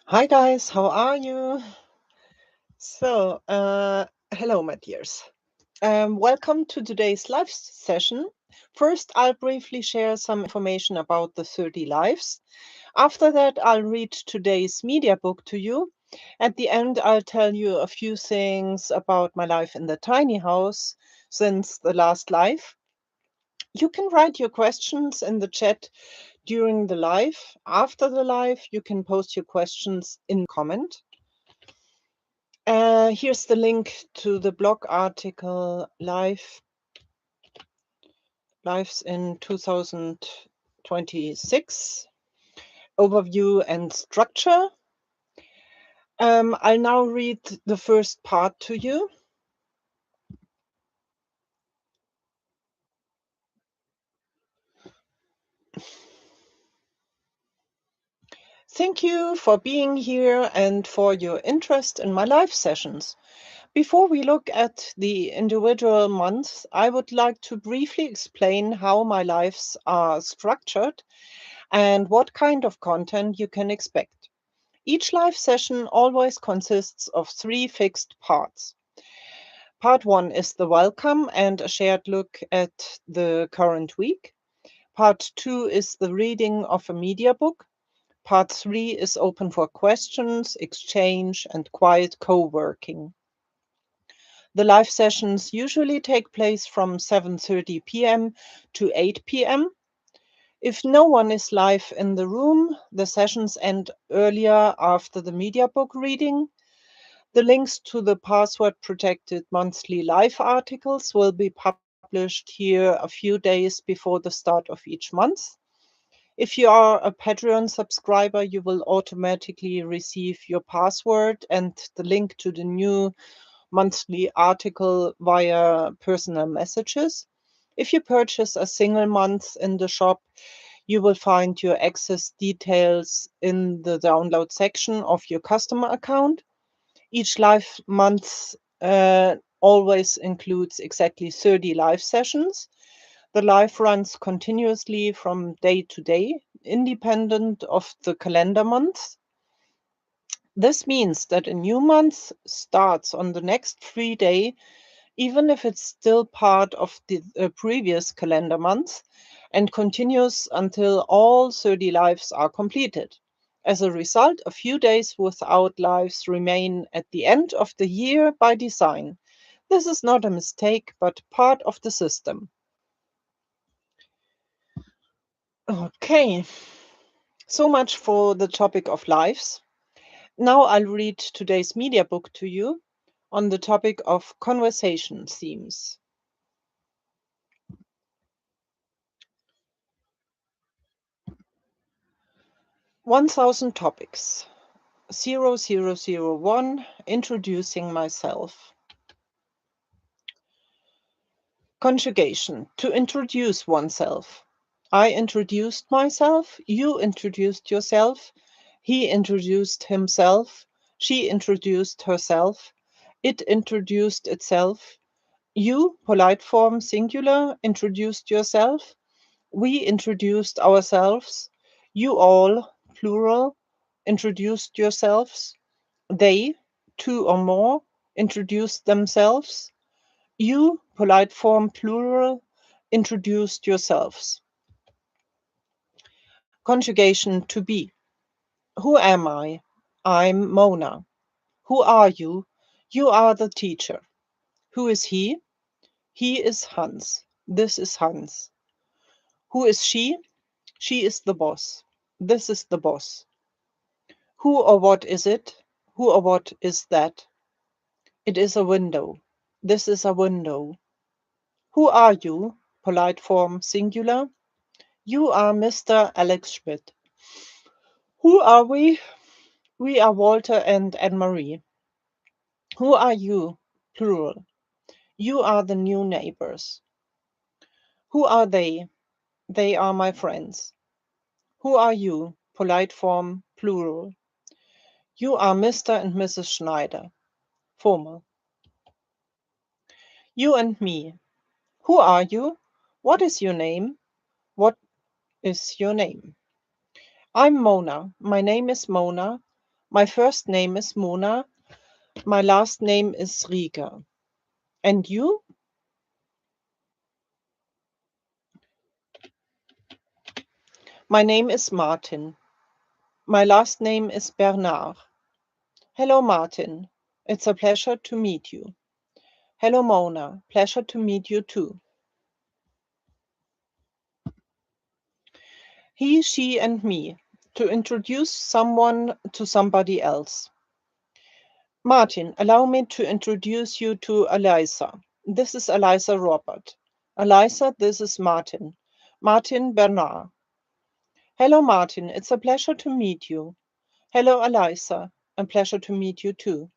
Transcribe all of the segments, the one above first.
Hi guys, how are you? Hello, my dears. Welcome to today's live session. First, I'll briefly share some information about the 30 lives. After that, I'll read today's media book to you. At the end, I'll tell you a few things about my life in the tiny house since the last live. You can write your questions in the chat during the live. After the live, you can post your questions in comment. Here's the link to the blog article Lives in 2026, overview and structure. I'll now read the first part to you. Thank you for being here and for your interest in my live sessions. Before we look at the individual months, I would like to briefly explain how my lives are structured and what kind of content you can expect. Each live session always consists of 3 fixed parts. Part 1 is the welcome and a shared look at the current week. Part 2 is the reading of a media book. Part 3 is open for questions, exchange, and quiet co-working. The live sessions usually take place from 7:30 p.m. to 8 p.m. If no one is live in the room, the sessions end earlier after the media book reading. The links to the password-protected monthly live articles will be published here a few days before the start of each month. If you are a Patreon subscriber, you will automatically receive your password and the link to the new monthly article via personal messages. If you purchase a single month in the shop, you will find your access details in the download section of your customer account. Each live month always includes exactly 30 live sessions. The live runs continuously from day to day, independent of the calendar month. This means that a new month starts on the next free day, even if it's still part of the previous calendar month, and continues until all 30 lives are completed. As a result, a few days without lives remain at the end of the year by design. This is not a mistake, but part of the system. Okay, so much for the topic of lives. Now I'll read today's media book to you on the topic of conversation themes. 1000 topics. 0001 Introducing myself. Conjugation. To introduce oneself. I introduced myself. You introduced yourself. He introduced himself. She introduced herself. It introduced itself. You, polite form singular, introduced yourself. We introduced ourselves. You all, plural, introduced yourselves. They, two or more, introduced themselves. You, polite form plural, introduced yourselves. Conjugation to be. Who am I? I'm Mona. Who are you? You are the teacher. Who is he? He is Hans. This is Hans. Who is she? She is the boss. This is the boss. Who or what is it? Who or what is that? It is a window. This is a window. Who are you? Polite form singular. You are Mr. Alex Schmidt. Who are we? We are Walter and Anne-Marie. Who are you? Plural. You are the new neighbors. Who are they? They are my friends. Who are you? Polite form plural. You are Mr. and Mrs. Schneider. Formal. You and me. Who are you? What is your name? What is your name? I'm Mona. My name is Mona. My first name is Mona. My last name is Rieger. And you? My name is Martin. My last name is Bernard. Hello, Martin. It's a pleasure to meet you. Hello, Mona. Pleasure to meet you too. He, she, and me. To introduce someone to somebody else. Martin, allow me to introduce you to Eliza. This is Eliza Robert. Eliza, this is Martin. Martin Bernard. Hello, Martin. It's a pleasure to meet you. Hello, Eliza. A pleasure to meet you too.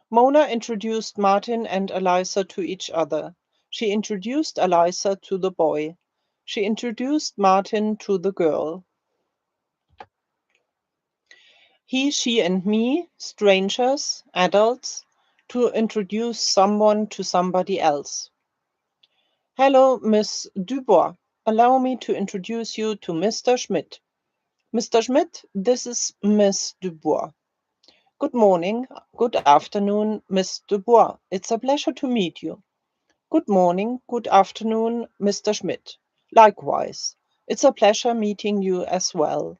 Mona introduced Martin and Eliza to each other. She introduced Eliza to the boy. She introduced Martin to the girl. He, she, and me, strangers, adults, to introduce someone to somebody else. Hello, Miss Dubois. Allow me to introduce you to Mr. Schmidt. Mr. Schmidt, this is Miss Dubois. Good morning, good afternoon, Miss Dubois. It's a pleasure to meet you. Good morning, good afternoon, Mr. Schmidt. Likewise. It's a pleasure meeting you as well.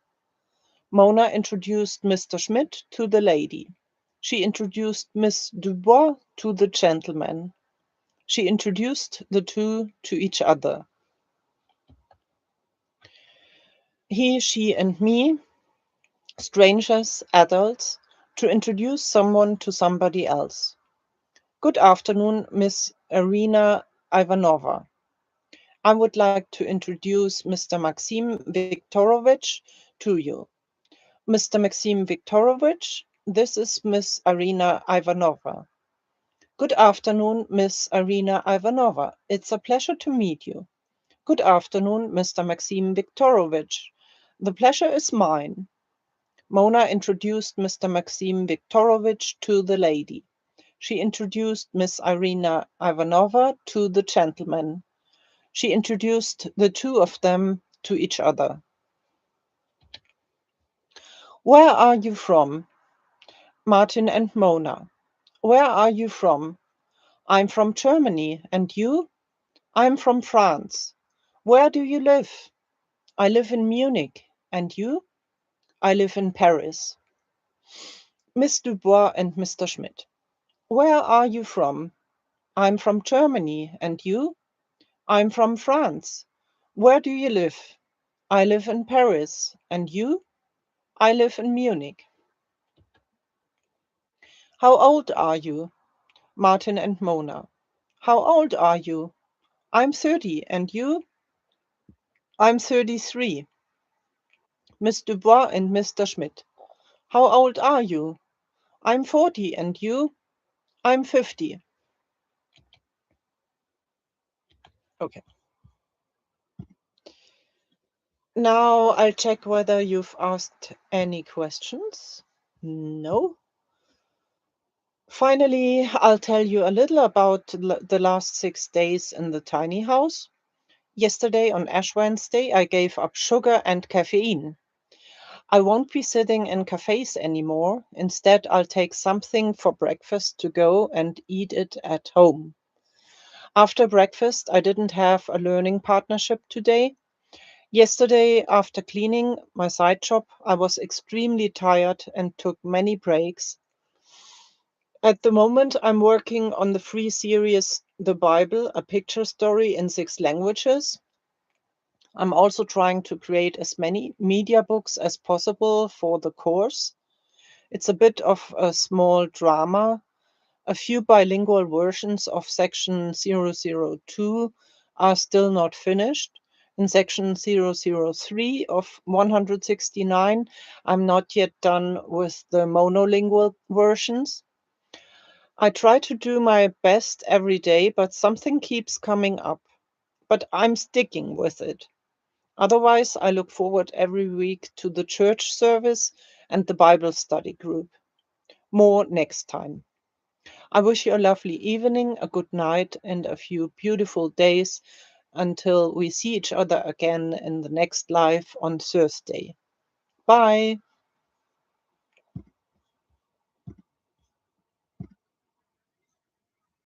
Mona introduced Mr. Schmidt to the lady. She introduced Miss Dubois to the gentleman. She introduced the two to each other. He, she, and me, strangers, adults, to introduce someone to somebody else. Good afternoon, Miss Irina Ivanova. I would like to introduce Mr. Maxim Viktorovich to you. Mr. Maxim Viktorovich, this is Miss Irina Ivanova. Good afternoon, Miss Irina Ivanova. It's a pleasure to meet you. Good afternoon, Mr. Maxim Viktorovich. The pleasure is mine. Mona introduced Mr. Maxim Viktorovich to the lady. She introduced Miss Irina Ivanova to the gentleman. She introduced the two of them to each other. Where are you from? Martin and Mona. Where are you from? I'm from Germany. And you? I'm from France. Where do you live? I live in Munich. And you? I live in Paris. Miss Dubois and Mr. Schmidt. Where are you from? I'm from Germany. And you? I'm from France. Where do you live? I live in Paris. And you? I live in Munich. How old are you? Martin and Mona. How old are you? I'm 30. And you? I'm 33. Miss Dubois and Mr. Schmidt. How old are you? I'm 40. And you? I'm 50. Okay. Now I'll check whether you've asked any questions. No. Finally, I'll tell you a little about the last 6 days in the tiny house. Yesterday on Ash Wednesday, I gave up sugar and caffeine. I won't be sitting in cafes anymore. Instead, I'll take something for breakfast to go and eat it at home. After breakfast, I didn't have a learning partnership today. Yesterday, after cleaning my side shop, I was extremely tired and took many breaks. At the moment, I'm working on the free series The Bible, a picture story in 6 languages. I'm also trying to create as many media books as possible for the course. It's a bit of a small drama. A few bilingual versions of section 002 are still not finished. In section 003 of 169, I'm not yet done with the monolingual versions. I try to do my best every day, but something keeps coming up. But I'm sticking with it. Otherwise, I look forward every week to the church service and the Bible study group. More next time. I wish you a lovely evening, a good night, and a few beautiful days until we see each other again in the next live on Thursday. Bye.